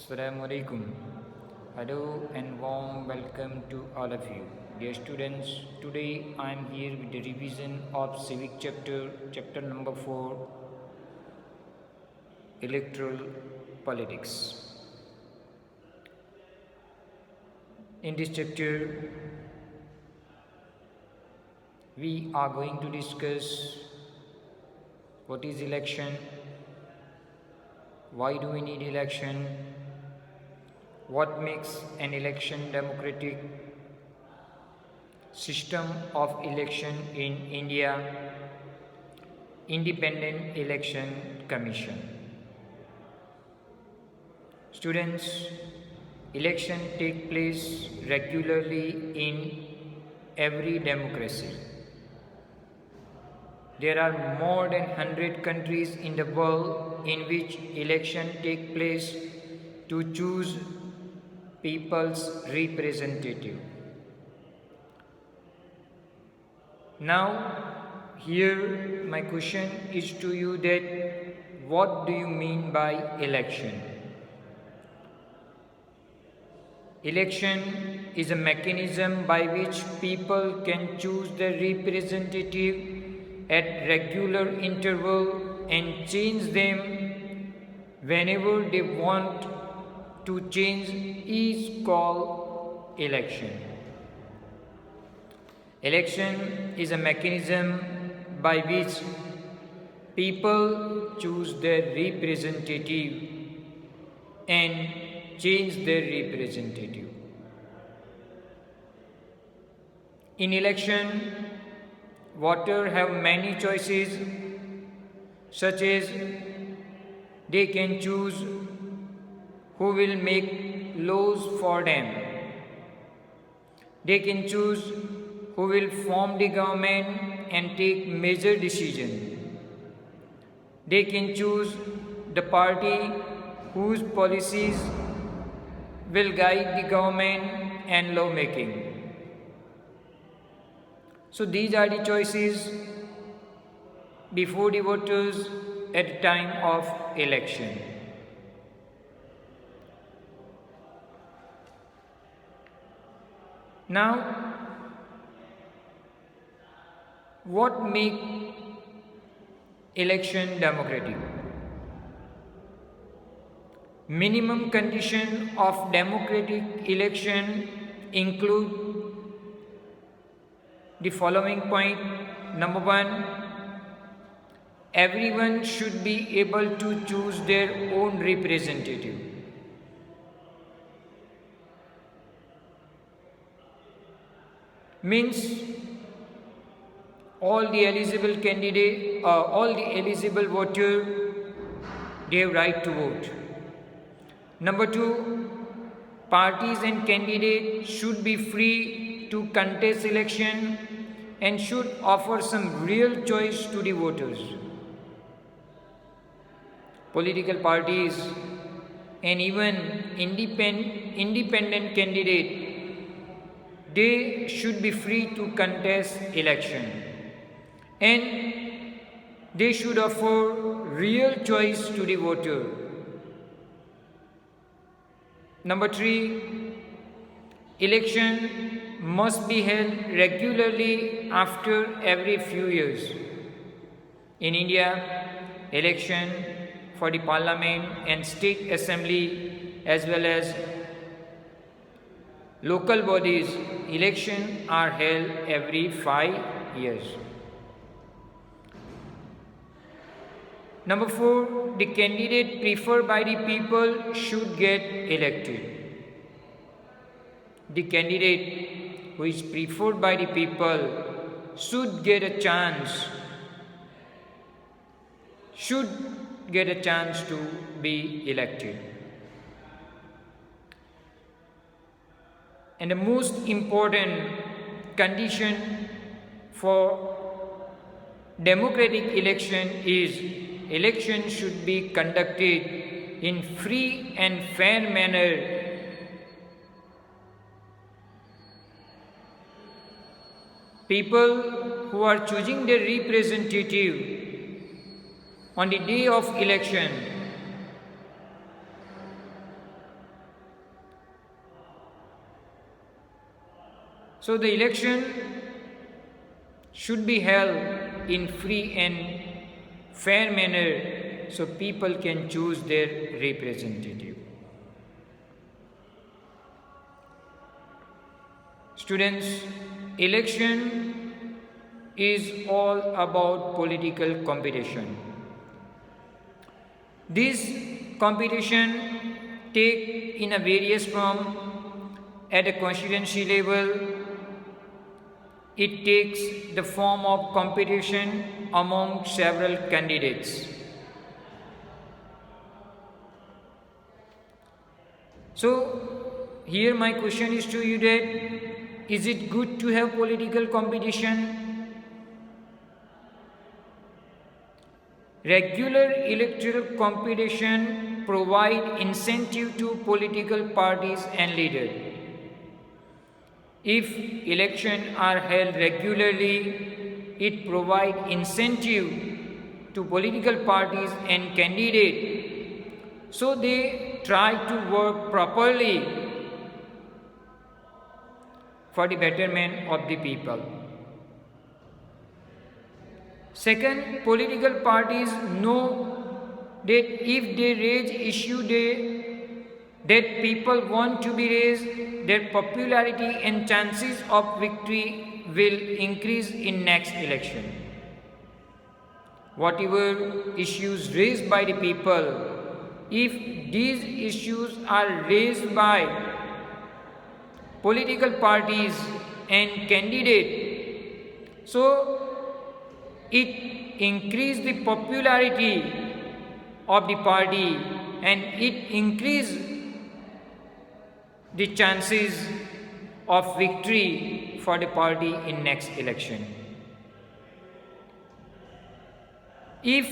Assalamu alaikum. Hello and warm welcome to all of you. Dear students, today I am here with the revision of civic chapter number 4, electoral politics. In this chapter, we are going to discuss what is election, why do we need election, what makes an election democratic, system of election in India, independent election commission. Students, election take place regularly in every democracy. There are more than 100 countries in the world in which election take place to choose people's representative. Now, here my question is to you that what do you mean by election? Election is a mechanism by which people can choose their representative at regular interval and change them whenever they want to change is called election. Election is a mechanism by which people choose their representative and change their representative. In election, voters have many choices, such as they can choose who will make laws for them. They can choose who will form the government and take major decisions. They can choose the party whose policies will guide the government and lawmaking. So these are the choices before the voters at the time of election. Now, what makes election democratic? Minimum condition of democratic election include the following point. Number one, everyone should be able to choose their own representative. Means all the eligible voters, they have right to vote. Number two, parties and candidates should be free to contest election and should offer some real choice to the voters. Political parties and even independent candidates, they should be free to contest election and they should offer real choice to the voter. Number three, election must be held regularly after every few years. In India, election for the parliament and state assembly as well as local bodies, elections are held every 5 years. Number four, the candidate preferred by the people should get elected. The candidate who is preferred by the people should get a chance to be elected. And the most important condition for democratic election is election should be conducted in free and fair manner. People who are choosing their representative on the day of election So the election should be held in free and fair manner so people can choose their representative. Students, election is all about political competition. This competition take in a various form. At a constituency level, it takes the form of competition among several candidates. So, here my question is to you that, is it good to have political competition? Regular electoral competition provide incentive to political parties and leaders. If elections are held regularly, it provides incentive to political parties and candidates, so they try to work properly for the betterment of the people. Second, political parties know that if they raise issue that people want to be raised, their popularity and chances of victory will increase in next election. Whatever issues raised by the people, if these issues are raised by political parties and candidates, so it increases the popularity of the party and it increases the chances of victory for the party in next election. If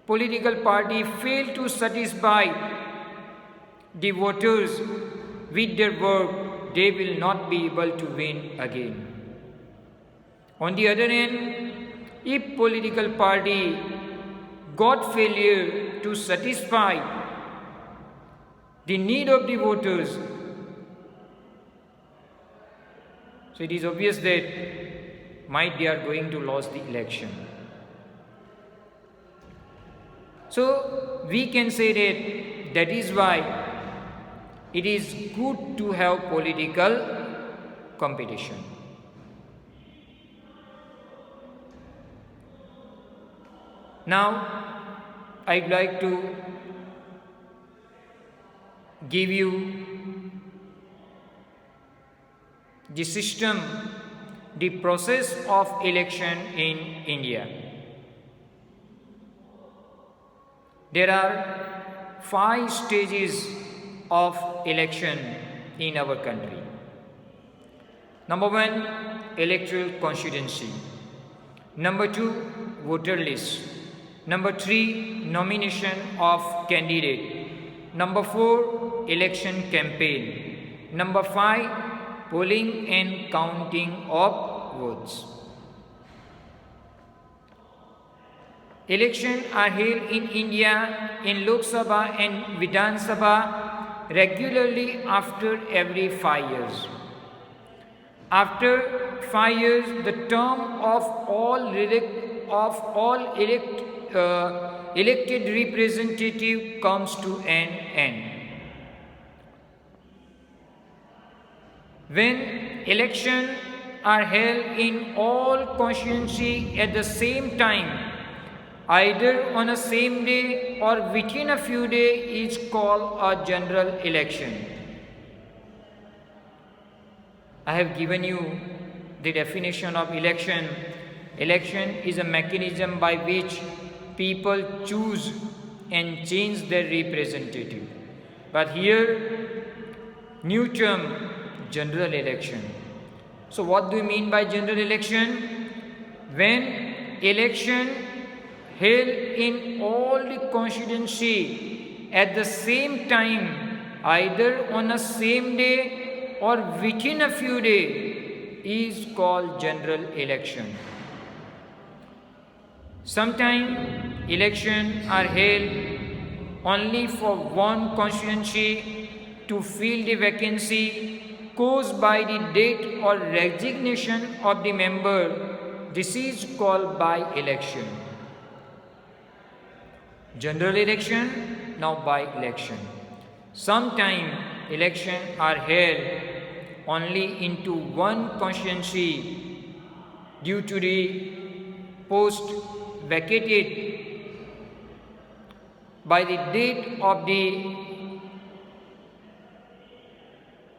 political party fail to satisfy the voters with their work, they will not be able to win again. On the other hand, if political party got failure to satisfy the need of the voters, so it is obvious that might they are going to lose the election. So we can say that is why it is good to have political competition. Now, I'd like to give you the system, the process of election in India. There are 5 stages of election in our country. Number 1, electoral constituency. Number 2, voter list. Number 3, nomination of candidate. Number 4, election campaign. Number 5, polling and counting of votes. Elections are held in India in Lok Sabha and Vidhan Sabha regularly after every 5 years. After 5 years, the term of all elected representative comes to an end. When elections are held in all constituencies at the same time, either on a same day or within a few days, is called a general election. I have given you the definition of election. Election is a mechanism by which people choose and change their representative. But here, new term, general election. So what do you mean by general election? When election held in all the constituency at the same time, either on a same day or within a few days, is called general election. Sometimes elections are held only for one constituency to fill the vacancy, caused by the death or resignation of the member, this is called by-election. General election, now by-election. Sometimes elections are held only into one constituency due to the post vacated by the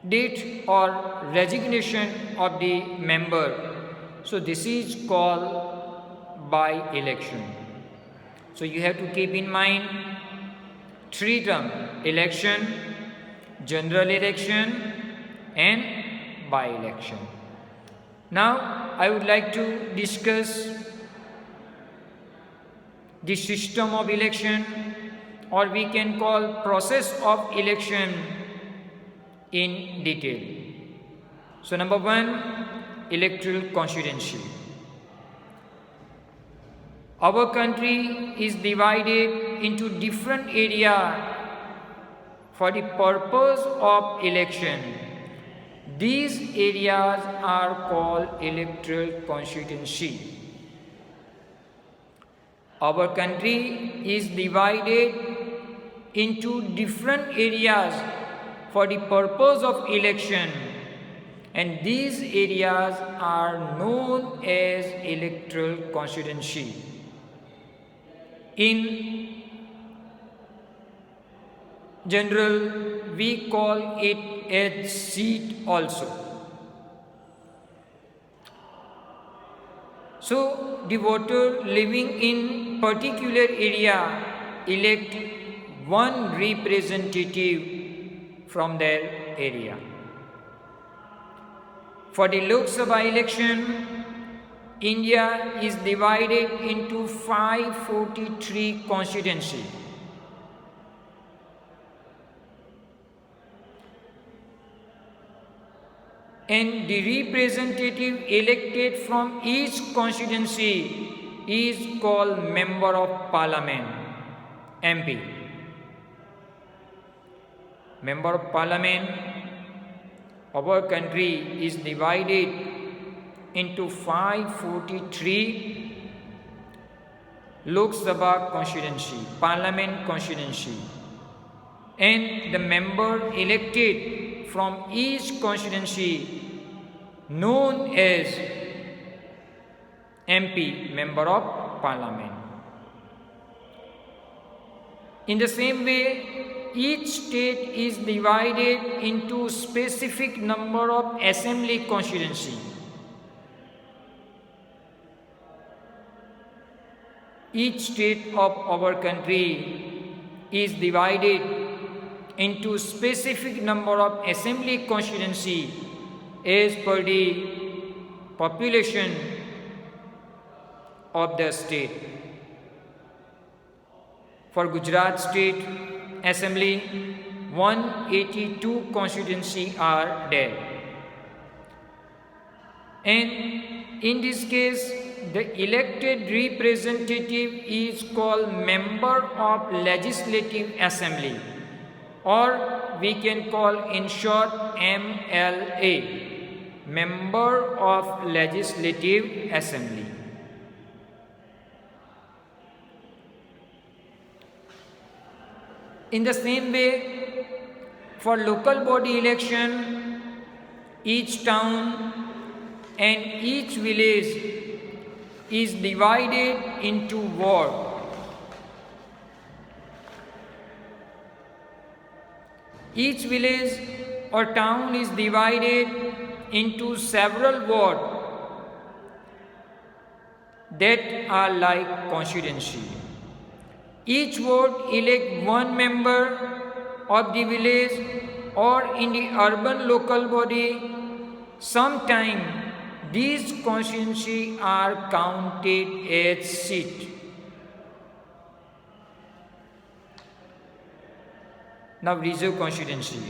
date or resignation of the member. So this is called by-election. So you have to keep in mind three terms: election, general election and by-election. Now I would like to discuss the system of election, or we can call process of election in detail. So number one, electoral constituency. Our country is divided into different areas for the purpose of election. These areas are called electoral constituency. Our country is divided into different areas for the purpose of election, and these areas are known as electoral constituency. In general, we call it as seat also. So the voter living in particular area elect one representative from their area. For the Lok Sabha election, India is divided into 543 constituencies. And the representative elected from each constituency is called Member of Parliament, MP. Member of Parliament, our country is divided into 543 Lok Sabha constituency, Parliament constituency, and the member elected from each constituency known as MP, Member of Parliament. In the same way, each state is divided into specific number of assembly constituency. Each state of our country is divided into specific number of assembly constituency as per the population of the state. For Gujarat State Assembly, 182 constituency are there. And in this case, the elected representative is called Member of Legislative Assembly, or we can call in short MLA, Member of Legislative Assembly. In the same way, for local body election, each town and each village is divided into ward. Each village or town is divided into several wards that are like constituency. Each ward elect one member of the village, or in the urban local body. Sometimes these constituencies are counted as seats. Now, reserve constituency.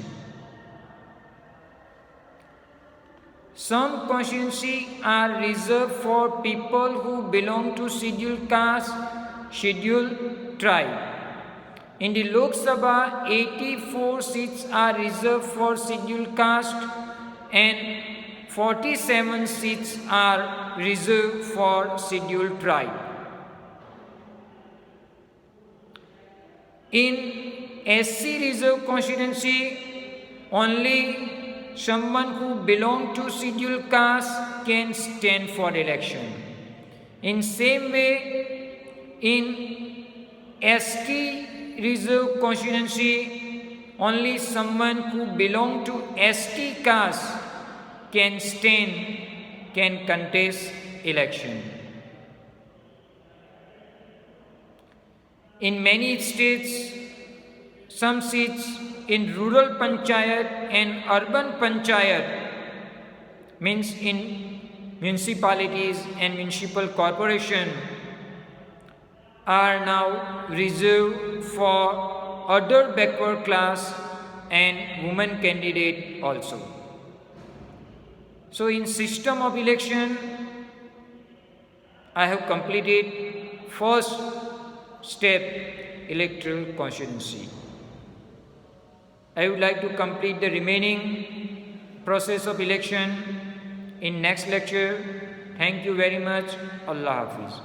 Some constituencies are reserved for people who belong to scheduled caste, scheduled tribe. In the Lok Sabha, 84 seats are reserved for scheduled caste and 47 seats are reserved for scheduled tribe. In SC reserve constituency, only someone who belongs to scheduled caste can stand for election. In same way, in ST reserve constituency, only someone who belongs to ST caste can contest election. In many states, some seats in rural panchayat and urban panchayat, means in municipalities and municipal corporation, are now reserved for other backward class and women candidate also. So in system of election, I have completed first step, electoral constituency. I would like to complete the remaining process of election in next lecture. Thank you very much. Allah Hafiz.